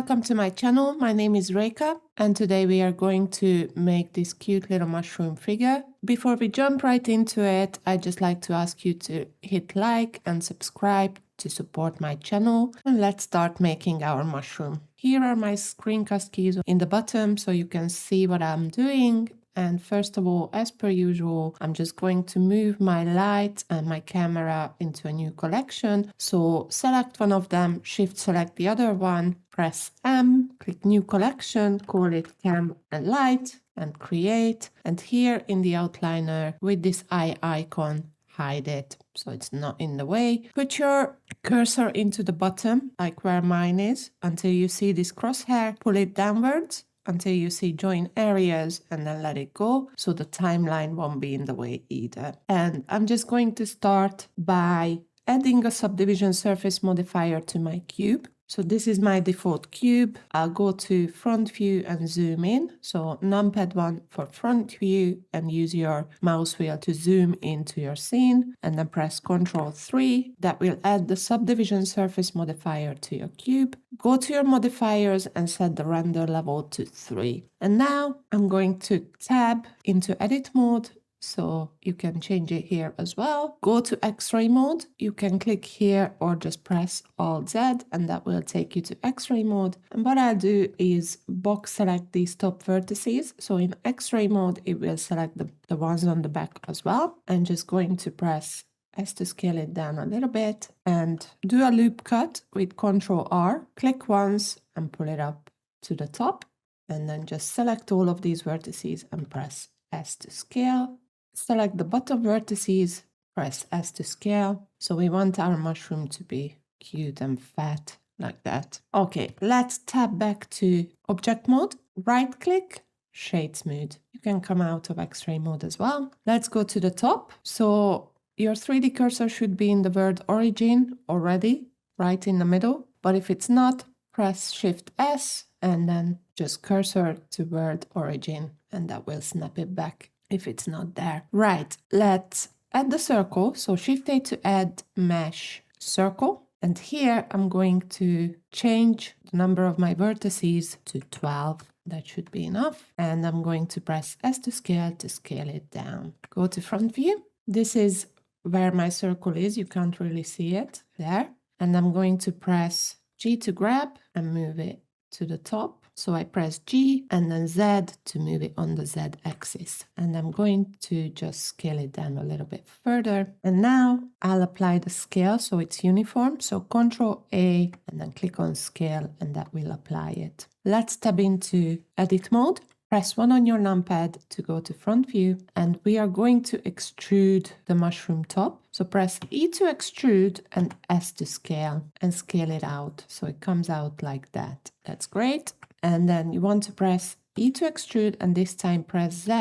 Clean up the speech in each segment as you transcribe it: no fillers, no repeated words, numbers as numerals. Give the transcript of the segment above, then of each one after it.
Welcome to my channel. My name is Reika and today we are going to make this cute little mushroom figure. Before we jump right into it, I'd just like to ask you to hit like and subscribe to support my channel, and let's start making our mushroom. Here are my screencast keys in the bottom so you can see what I'm doing. And first of all, as per usual, I'm just going to move my light and my camera into a new collection. So select one of them, shift select the other one, press M, click new collection, call it cam and light and create. And here in the outliner with this eye icon, hide it so it's not in the way. Put your cursor into the bottom, like where mine is, until you see this crosshair, pull it downwards until you see join areas and then let it go so the timeline won't be in the way either. And I'm just going to start by adding a subdivision surface modifier to my cube. So this is my default cube. I'll go to front view and zoom in. So numpad 1 for front view and use your mouse wheel to zoom into your scene and then press Ctrl 3. That will add the subdivision surface modifier to your cube. Go to your modifiers and set the render level to 3. And now I'm going to tab into edit mode. So you can change it here as well. Go to X-ray mode. You can click here or just press Alt-Z and that will take you to X-ray mode. And what I'll do is box select these top vertices. So in X-ray mode, it will select the ones on the back as well. I'm just going to press S to scale it down a little bit and do a loop cut with Ctrl R. Click once and pull it up to the top. And then just select all of these vertices and press S to scale. Select the bottom vertices, press S to scale. So we want our mushroom to be cute and fat like that. Okay, let's tab back to object mode, right click, shade smooth. You can come out of X-ray mode as well. Let's go to the top. So your 3D cursor should be in the word origin already, right in the middle. But if it's not, press Shift S and then just cursor to word origin and that will snap it back if it's not there. Right, let's add the circle. So Shift A to add mesh circle. And here I'm going to change the number of my vertices to 12. That should be enough. And I'm going to press S to scale it down. Go to front view. This is where my circle is. You can't really see it there. And I'm going to press G to grab and move it to the top. So I press G and then Z to move it on the Z axis. And I'm going to just scale it down a little bit further. And now I'll apply the scale so it's uniform. So Ctrl A and then click on scale and that will apply it. Let's tab into edit mode. Press 1 on your numpad to go to front view and we are going to extrude the mushroom top. So press E to extrude and S to scale and scale it out. So it comes out like that. That's great. And then you want to press E to extrude and this time press Z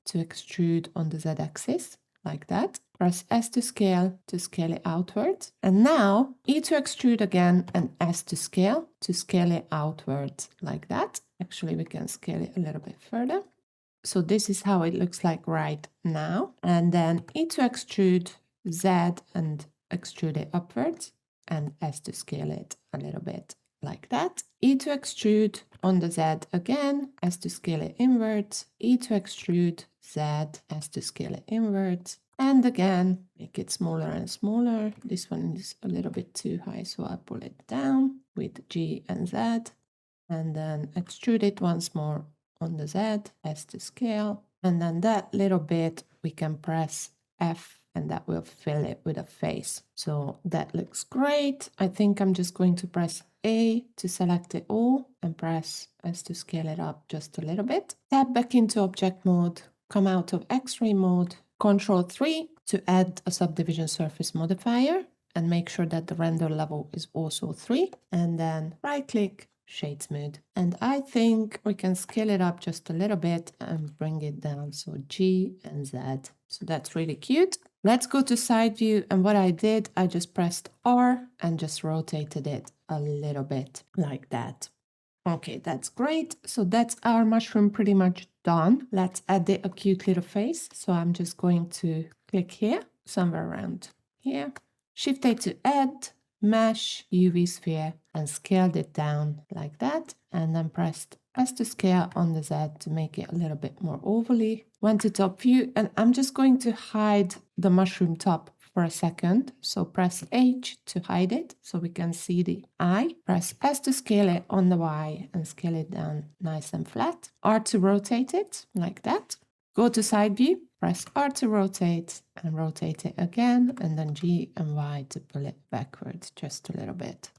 to extrude on the Z axis like that. Press S to scale it outwards. And now E to extrude again and S to scale it outwards like that. Actually, we can scale it a little bit further. So this is how it looks like right now. And then E to extrude, Z and extrude it upwards and S to scale it a little bit like that. E to extrude on the Z again, S to scale it inwards, E to extrude, Z, S to scale it inwards. And again, make it smaller and smaller. This one is a little bit too high, so I'll pull it down with G and Z. And then extrude it once more on the Z, S to scale. And then that little bit, we can press F and that will fill it with a face. So that looks great. I think I'm just going to press A to select it all and press S to scale it up just a little bit. Tab back into object mode, come out of X-ray mode, Ctrl 3 to add a subdivision surface modifier and make sure that the render level is also 3. And then right click, shade smooth. And I think we can scale it up just a little bit and bring it down. So G and Z. So that's really cute. Let's go to side view. And what I did, I just pressed R and just rotated it a little bit like that. Okay, that's great. So that's our mushroom pretty much done. Let's add it a cute little face. So I'm just going to click here, somewhere around here. Shift A to add, mesh, UV sphere, and scaled it down like that. and then pressed S to scale on the Z to make it a little bit more ovally. Went to top view, and I'm just going to hide the mushroom top for a second. So press H to hide it so we can see the eye. Press S to scale it on the Y and scale it down nice and flat. R to rotate it like that. Go to side view, press R to rotate and rotate it again, and then G and Y to pull it backwards just a little bit.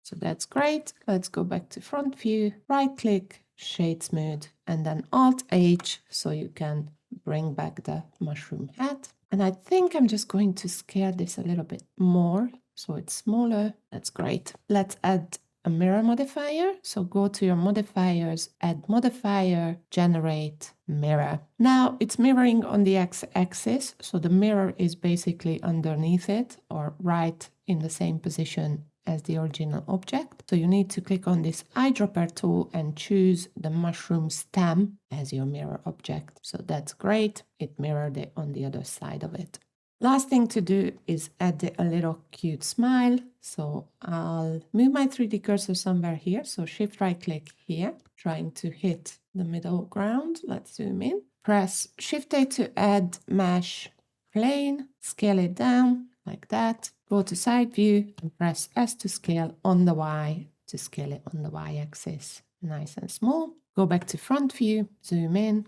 So that's great. Let's go back to front view, right click, shade smooth, and then Alt H so you can bring back the mushroom head. And I think I'm just going to scale this a little bit more so it's smaller. That's great. Let's add a mirror modifier. So go to your modifiers, add modifier, generate mirror. Now it's mirroring on the x-axis. So the mirror is basically underneath it or right in the same position as the original object. So you need to click on this eyedropper tool and choose the mushroom stem as your mirror object. So that's great. It mirrored it on the other side of it. Last thing to do is add a little cute smile. So I'll move my 3D cursor somewhere here. So shift right click here, trying to hit the middle ground. Let's zoom in. Press shift A to add mesh plane, scale it down like that. Go to side view and press S to scale on the Y to scale it on the Y axis. Nice and small. Go back to front view, zoom in,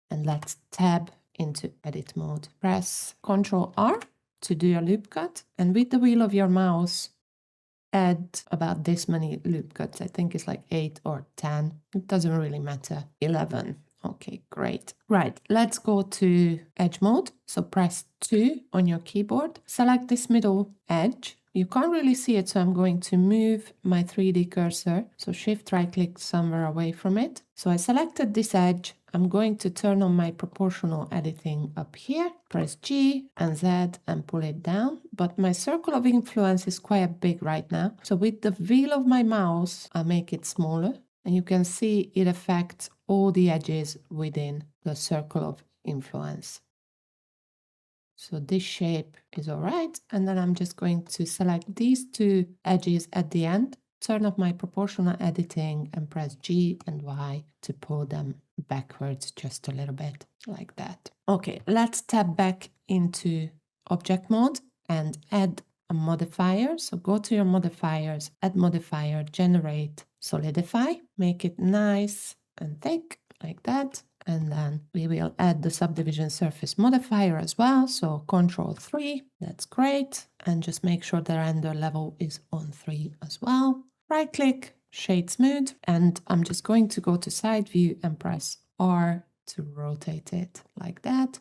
and let's tab into edit mode. Press Ctrl R to do a loop cut, and with the wheel of your mouse, add about this many loop cuts. I think it's like 8 or 10. It doesn't really matter. 11. Okay, great. Right, let's go to edge mode. So press 2 on your keyboard. Select this middle edge. You can't really see it, so I'm going to move my 3D cursor. So shift right click somewhere away from it. So I selected this edge. I'm going to turn on my proportional editing up here. Press G and Z and pull it down. But my circle of influence is quite big right now. So with the wheel of my mouse, I'll make it smaller. And you can see it affects all the edges within the circle of influence. So this shape is all right. And then I'm just going to select these two edges at the end, turn off my proportional editing and press G and Y to pull them backwards just a little bit like that. Okay, let's tab back into object mode and add a modifier. So go to your modifiers, add modifier, generate, solidify, make it nice and thick like that. And then we will add the subdivision surface modifier as well. So Ctrl 3, that's great. And just make sure the render level is on 3 as well. Right click, shade smooth. And I'm just going to go to side view and press R to rotate it like that.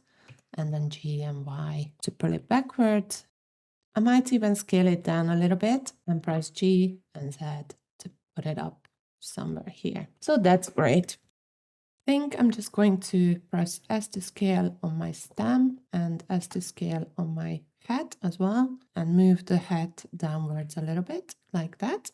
And then G and Y to pull it backwards. I might even scale it down a little bit and press G and Z to put it up somewhere here. So that's great. I think I'm just going to press S to scale on my stem and S to scale on my head as well and move the head downwards a little bit like that.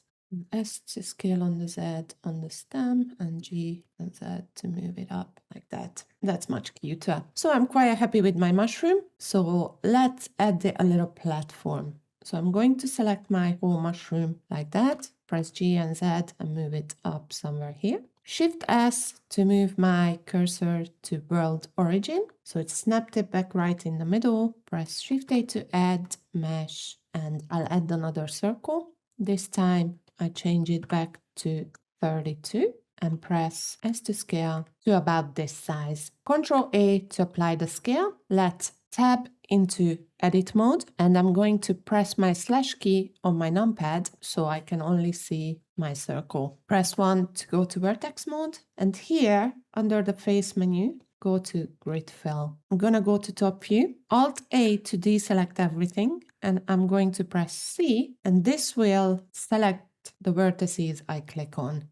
S to scale on the Z on the stem and G and Z to move it up like that. That's much cuter. So I'm quite happy with my mushroom. So let's add a little platform. So I'm going to select my whole mushroom like that. Press G and Z and move it up somewhere here. Shift S to move my cursor to world origin. So it snapped it back right in the middle. Press Shift A to add mesh and I'll add another circle. This time I change it back to 32 and press S to scale to about this size. Ctrl A to apply the scale. Let's tab into edit mode and I'm going to press my slash key on my numpad so I can only see my circle. Press 1 to go to vertex mode and here under the face menu, go to grid fill. I'm gonna go to top view, Alt A to deselect everything and I'm going to press C and this will select the vertices I click on.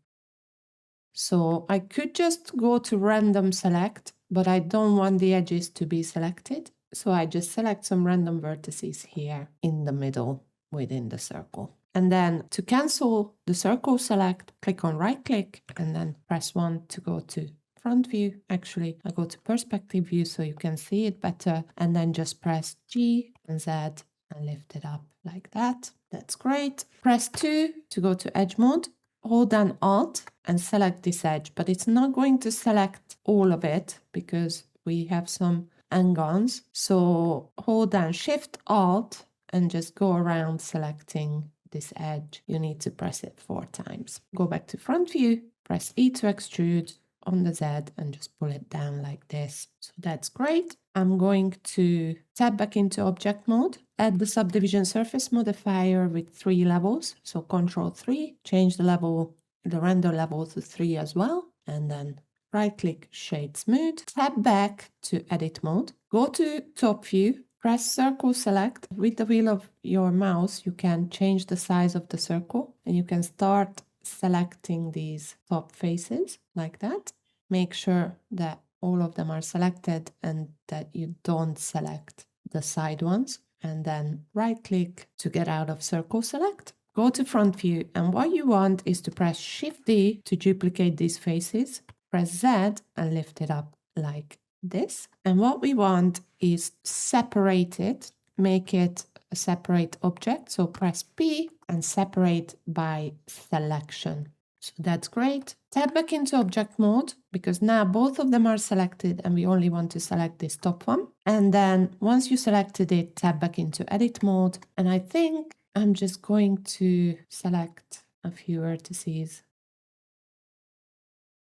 So I could just go to random select, but I don't want the edges to be selected. So I just select some random vertices here in the middle within the circle. And then to cancel the circle select, click on right click and then press 1 to go to front view. Actually, I go to perspective view so you can see it better. And then just press G and Z and lift it up like that. That's great. Press 2 to go to edge mode. hold down Alt and select this edge, but it's not going to select all of it because we have some hang-ons. So hold down Shift Alt and just go around selecting this edge. You need to press it 4 times. Go back to front view, press E to extrude on the Z and just pull it down like this. So that's great. I'm going to tab back into object mode, add the subdivision surface modifier with 3 levels. So Control 3, change the level, the render level to 3 as well, and then right click Shade Smooth, tab back to edit mode, go to top view, press circle select. With the wheel of your mouse, you can change the size of the circle and you can start selecting these top faces like that. Make sure that all of them are selected and that you don't select the side ones. And then right click to get out of circle select. Go to front view, and what you want is to press Shift D to duplicate these faces. Press Z and lift it up like this. And what we want is separate it, make it a separate object. So press P and separate by selection. So that's great. Tab back into object mode because now both of them are selected and we only want to select this top one. And then once you selected it, tab back into edit mode. And I think I'm just going to select a few vertices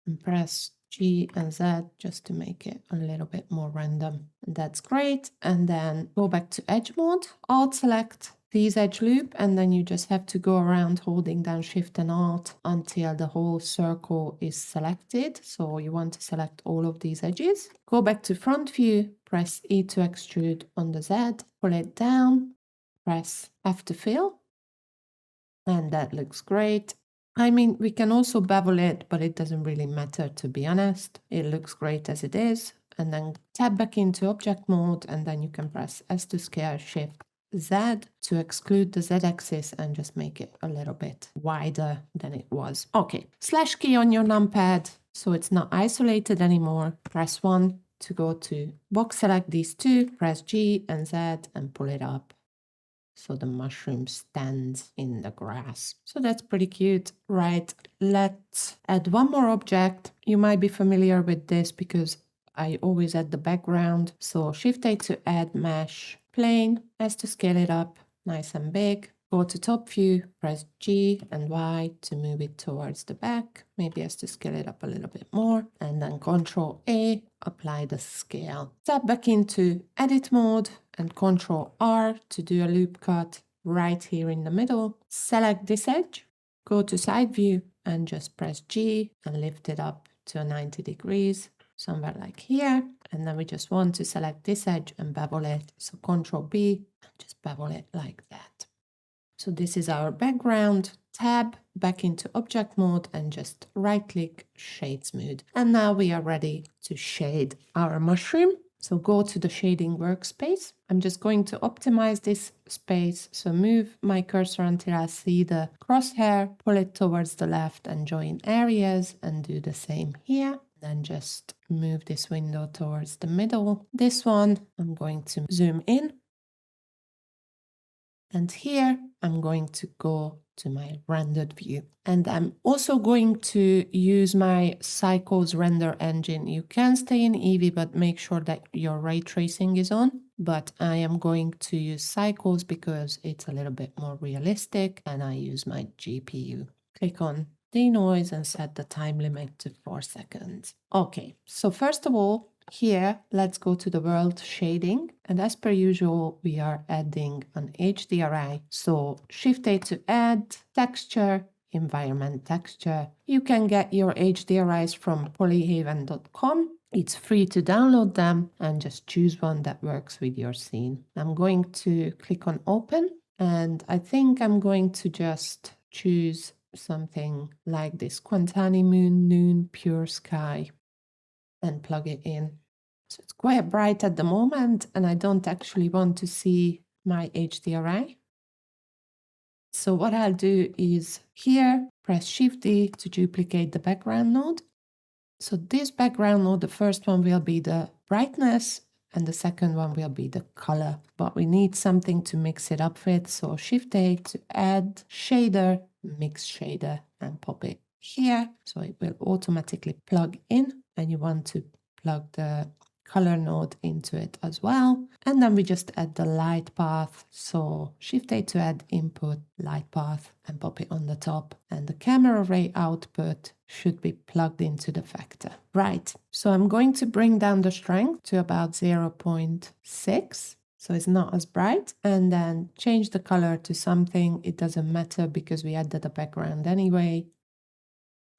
and press G and Z just to make it a little bit more random. And that's great. And then go back to edge mode, Alt select these edge loop, and then you just have to go around holding down Shift and Alt until the whole circle is selected. So you want to select all of these edges. Go back to front view, press E to extrude on the Z, pull it down, press F to fill, and that looks great. I mean, we can also bevel it, but it doesn't really matter, to be honest. It looks great as it is. And then tab back into object mode, and then you can press S to scale, Shift Z to exclude the Z-axis and just make it a little bit wider than it was. Okay, slash key on your numpad so it's not isolated anymore. Press 1 to go to box select these two, press G and Z and pull it up so the mushroom stands in the grass. So that's pretty cute. Right, let's add one more object. You might be familiar with this because I always add the background. So Shift A to add mesh plane, S to scale it up nice and big. Go to top view, press G and Y to move it towards the back. Maybe S to scale it up a little bit more. And then Control A, apply the scale. Tap back into edit mode and Control R to do a loop cut right here in the middle. Select this edge, go to side view and just press G and lift it up to 90 degrees, somewhere like here. And then we just want to select this edge and bevel it. So Control B and just bevel it like that. So this is our background. Tab back into object mode and just right click shade smooth. And now we are ready to shade our mushroom. So go to the shading workspace. I'm just going to optimize this space. So move my cursor until I see the crosshair, pull it towards the left and join areas and do the same here. Then just move this window towards the middle. This one, I'm going to zoom in. And here I'm going to go to my rendered view. And I'm also going to use my Cycles render engine. You can stay in Eevee, but make sure that your ray tracing is on. But I am going to use Cycles because it's a little bit more realistic and I use my GPU. Click on denoise and set the time limit to 4 seconds. Okay, so first of all, here, let's go to the world shading. And as per usual, we are adding an HDRI. So Shift A to add texture, environment texture. You can get your HDRIs from polyhaven.com. It's free to download them and just choose one that works with your scene. I'm going to click on open and I think I'm going to just choose something like this Quantani Moon Noon Pure Sky and plug it in. So it's quite bright at the moment and I don't actually want to see my HDRI. So what I'll do is here, press Shift D to duplicate the background node. So this background node, the first one will be the brightness and the second one will be the color. But we need something to mix it up with. So Shift A to add shader, mix shader. and pop it here. So it will automatically plug in, and you want to plug the color node into it as well. And then we just add the light path. So Shift A to add input, light path, and pop it on the top. And the camera ray output should be plugged into the factor. Right, so I'm going to bring down the strength to about 0.6. So it's not as bright, and then change the color to something. It doesn't matter because we added the background anyway.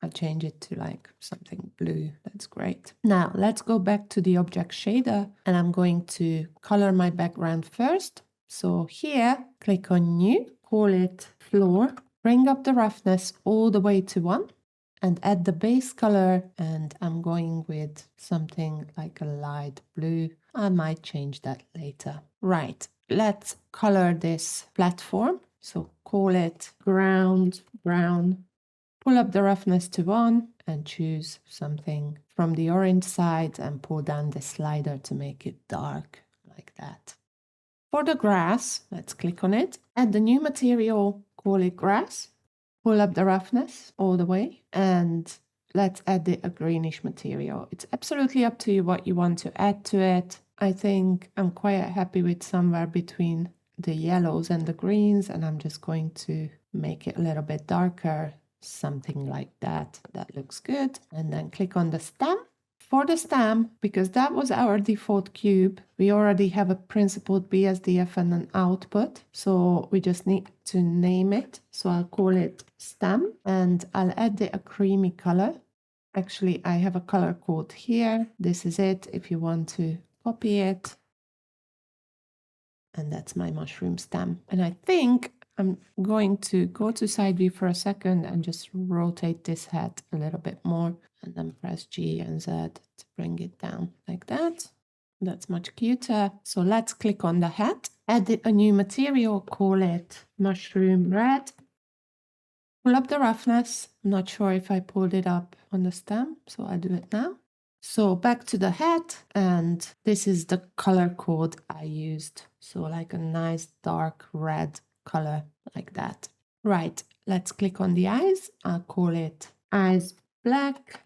I change it to like something blue. That's great. Now let's go back to the object shader, and I'm going to color my background first. So here, click on new, call it floor, bring up the roughness all the way to 1 and add the base color. And I'm going with something like a light blue. I might change that later. Right, let's color this platform. So call it ground brown. Pull up the roughness to 1 and choose something from the orange side and pull down the slider to make it dark like that. For the grass, let's click on it, add the new material, call it grass, pull up the roughness all the way, and let's add a greenish material. It's absolutely up to you what you want to add to it. I think I'm quite happy with somewhere between the yellows and the greens, and I'm just going to make it a little bit darker. Something like that. That looks good. And then click on the stem. For the stem, because that was our default cube, we already have a principled BSDF and an output. So we just need to name it. So I'll call it stem, and I'll add a creamy color. Actually, I have a color code here. This is it if you want to copy it. And that's my mushroom stem. And I think I'm going to go to side view for a second and just rotate this head a little bit more, and then press G and Z to bring it down like that. That's much cuter. So let's click on the head, add a new material, call it mushroom red. Pull up the roughness. I'm not sure if I pulled it up on the stem, so I'll do it now. So back to the head, and this is the color code I used. So like a nice dark red color like that. Right, let's click on the eyes. I'll call it eyes black.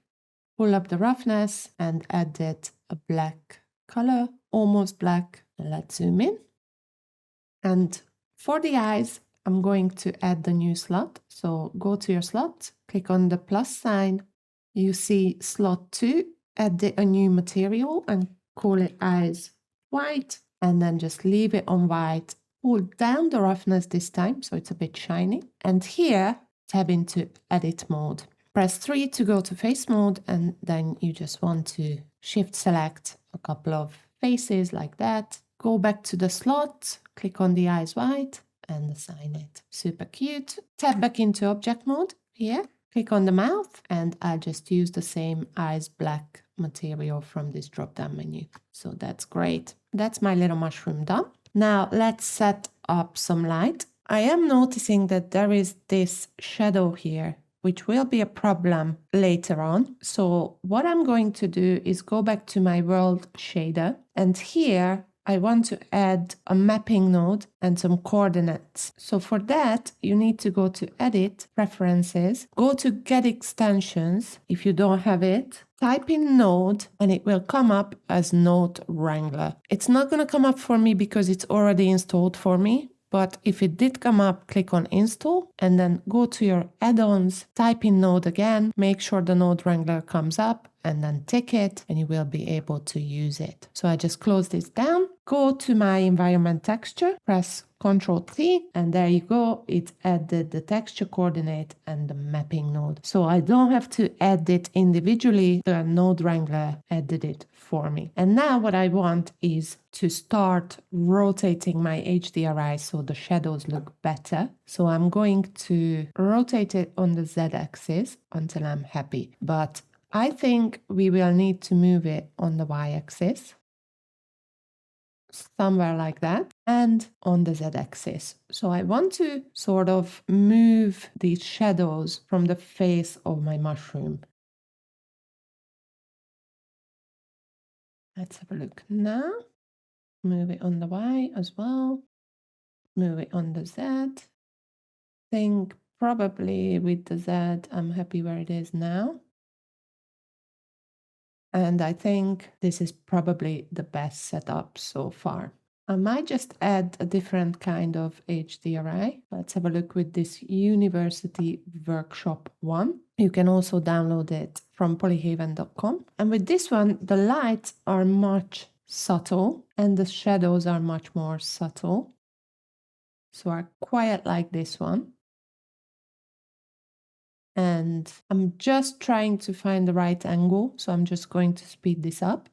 Pull up the roughness and add it a black color, almost black. Let's zoom in. And for the eyes, I'm going to add the new slot. So go to your slot, click on the plus sign. You see slot 2, add a new material and call it eyes white, and then just leave it on white. Pull down the roughness this time, so it's a bit shiny. And here, tab into edit mode. Press 3 to go to face mode, and then you just want to shift select a couple of faces like that. Go back to the slot, click on the eyes white, and assign it. Super cute. Tab back into object mode here. Click on the mouth, and I'll just use the same eyes black material from this drop-down menu. So that's great. That's my little mushroom done. Now let's set up some light. I am noticing that there is this shadow here, which will be a problem later on. So what I'm going to do is go back to my world shader, and here I want to add a mapping node and some coordinates. So for that, you need to go to Edit, Preferences, go to Get Extensions if you don't have it, type in Node, and it will come up as Node Wrangler. It's not going to come up for me because it's already installed for me. But if it did come up, click on Install and then go to your add-ons, type in Node again, make sure the Node Wrangler comes up, and then tick it, and you will be able to use it. So I just close this down, go to my environment texture, press Ctrl T, and there you go. It added the texture coordinate and the mapping node. So I don't have to add it individually. The Node Wrangler added it for me. And now what I want is to start rotating my HDRI so the shadows look better. So I'm going to rotate it on the Z axis until I'm happy. But I think we will need to move it on the Y axis, somewhere like that, and on the Z-axis. So I want to sort of move these shadows from the face of my mushroom. Let's have a look now. Move it on the Y as well. Move it on the Z. I think probably with the Z, I'm happy where it is now. And I think this is probably the best setup so far. I might just add a different kind of HDRI. Let's have a look with this University Workshop one. You can also download it from polyhaven.com. And with this one, the lights are much subtle and the shadows are much more subtle. So I quite like this one. And I'm just trying to find the right angle. So I'm just going to speed this up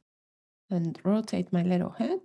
and rotate my little head.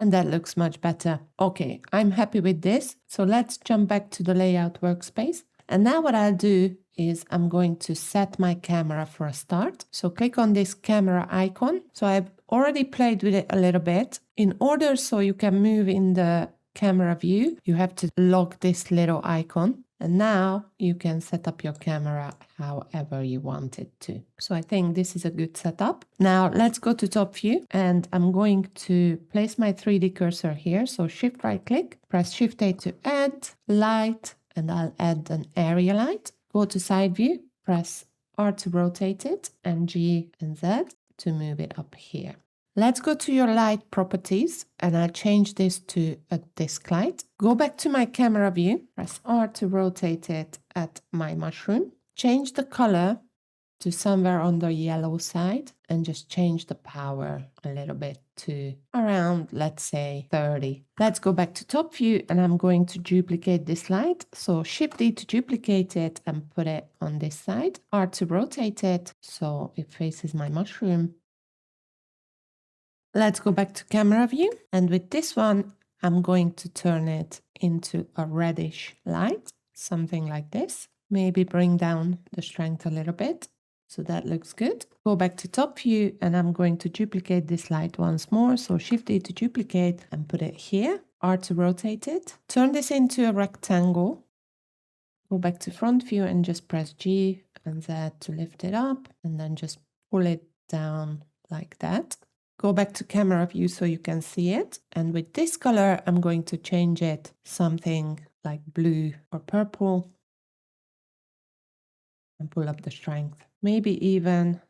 And that looks much better. Okay, I'm happy with this. So let's jump back to the layout workspace. And now what I'll do is I'm going to set my camera for a start. So click on this camera icon. So I've already played with it a little bit. In order so you can move in the camera view, you have to lock this little icon. And now you can set up your camera however you want it to. So I think this is a good setup. Now let's go to top view and I'm going to place my 3D cursor here. So shift right click, press shift A to add light, and I'll add an area light. Go to side view, press R to rotate it and G and Z to move it up here. Let's go to your light properties and I'll change this to a disc light. Go back to my camera view, press R to rotate it at my mushroom. Change the color to somewhere on the yellow side and just change the power a little bit to around, let's say 30. Let's go back to top view and I'm going to duplicate this light. So Shift D to duplicate it and put it on this side. R to rotate it so it faces my mushroom. Let's go back to camera view. And with this one, I'm going to turn it into a reddish light, something like this. Maybe bring down the strength a little bit. So that looks good. Go back to top view and I'm going to duplicate this light once more. So Shift D to duplicate and put it here. R to rotate it. Turn this into a rectangle. Go back to front view and just press G and Z to lift it up and then just pull it down like that. Go back to camera view so you can see it. And with this color, I'm going to change it something like blue or purple. And pull up the strength. Maybe even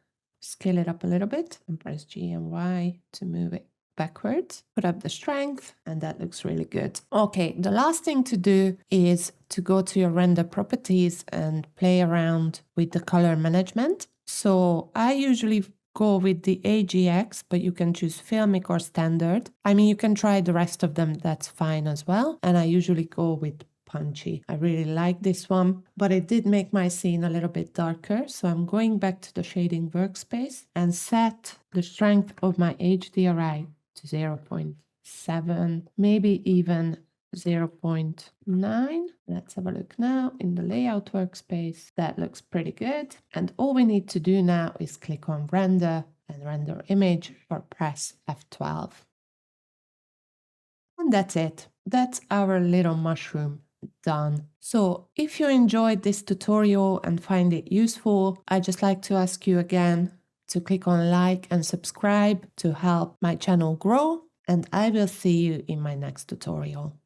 scale it up a little bit and press G and Y to move it backwards. Put up the strength and that looks really good. Okay, the last thing to do is to go to your render properties and play around with the color management. So I usually go with the AGX, but you can choose filmic or standard. I mean, you can try the rest of them, that's fine as well. And I usually go with punchy. I really like this one, but it did make my scene a little bit darker. So I'm going back to the shading workspace and set the strength of my HDRI to 0.7, maybe even 0.9. Let's have a look now in the layout workspace. That looks pretty good. And all we need to do now is click on render and render image or press F12. And that's it. That's our little mushroom done. So if you enjoyed this tutorial and find it useful, I'd just like to ask you again to click on like and subscribe to help my channel grow. And I will see you in my next tutorial.